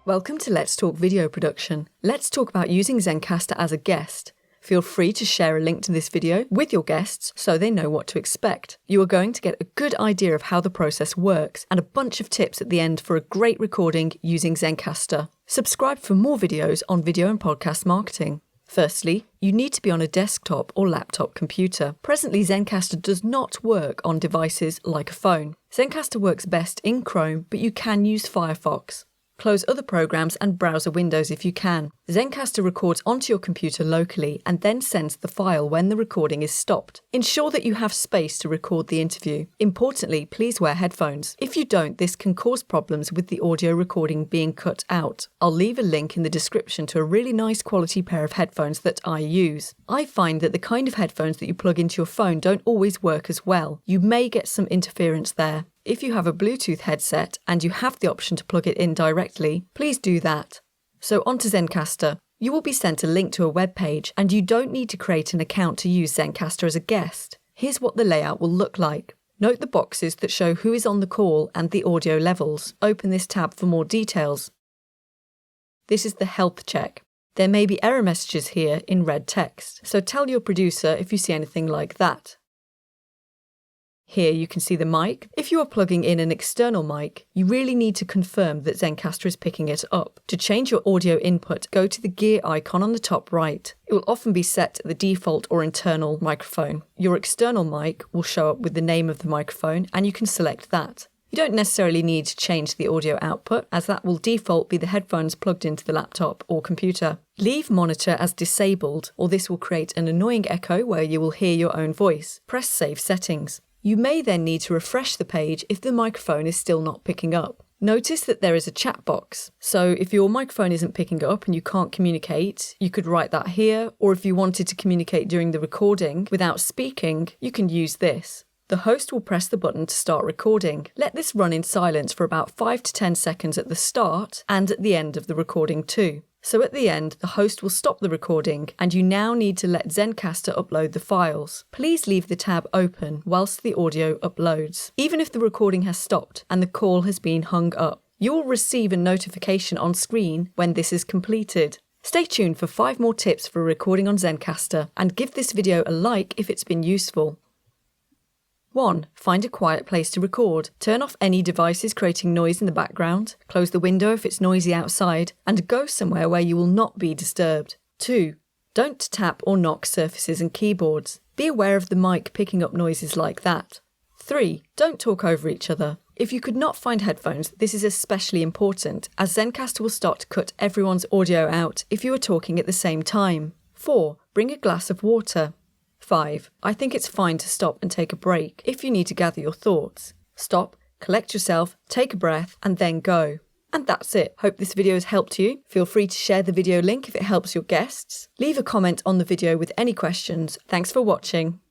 Welcome to Let's Talk Video Production. Let's talk about using Zencastr as a guest. Feel free to share a link to this video with your guests so they know what to expect. You are going to get a good idea of how the process works and a bunch of tips at the end for a great recording using Zencastr. Subscribe for more videos on video and podcast marketing. Firstly, you need to be on a desktop or laptop computer. Presently, Zencastr does not work on devices like a phone. Zencastr works best in Chrome, but you can use Firefox. Close other programs and browser windows if you can. Zencastr records onto your computer locally and then sends the file when the recording is stopped. Ensure that you have space to record the interview. Importantly, please wear headphones. If you don't, this can cause problems with the audio recording being cut out. I'll leave a link in the description to a really nice quality pair of headphones that I use. I find that the kind of headphones that you plug into your phone don't always work as well. You may get some interference there. If you have a Bluetooth headset and you have the option to plug it in directly, please do that. So onto Zencastr. You will be sent a link to a web page and you don't need to create an account to use Zencastr as a guest. Here's what the layout will look like. Note the boxes that show who is on the call and the audio levels. Open this tab for more details. This is the health check. There may be error messages here in red text, so tell your producer if you see anything like that. Here you can see the mic. If you are plugging in an external mic, you really need to confirm that Zencastr is picking it up. To change your audio input, go to the gear icon on the top right. It will often be set to the default or internal microphone. Your external mic will show up with the name of the microphone and you can select that. You don't necessarily need to change the audio output, as that will default be the headphones plugged into the laptop or computer. Leave monitor as disabled, or this will create an annoying echo where you will hear your own voice. Press Save Settings. You may then need to refresh the page if the microphone is still not picking up. Notice that there is a chat box. So if your microphone isn't picking up and you can't communicate, you could write that here, or if you wanted to communicate during the recording without speaking, you can use this. The host will press the button to start recording. Let this run in silence for about 5 to 10 seconds at the start and at the end of the recording too. So at the end, the host will stop the recording and you now need to let Zencastr upload the files. Please leave the tab open whilst the audio uploads, even if the recording has stopped and the call has been hung up. You will receive a notification on screen when this is completed. Stay tuned for 5 more tips for recording on Zencastr and give this video a like if it's been useful. 1. Find a quiet place to record. Turn off any devices creating noise in the background, close the window if it's noisy outside, and go somewhere where you will not be disturbed. 2. Don't tap or knock surfaces and keyboards. Be aware of the mic picking up noises like that. 3. Don't talk over each other. If you could not find headphones, this is especially important, as Zencastr will start to cut everyone's audio out if you are talking at the same time. 4. Bring a glass of water. 5. I think it's fine to stop and take a break if you need to gather your thoughts. Stop, collect yourself, take a breath, and then go. And that's it. Hope this video has helped you. Feel free to share the video link if it helps your guests. Leave a comment on the video with any questions. Thanks for watching.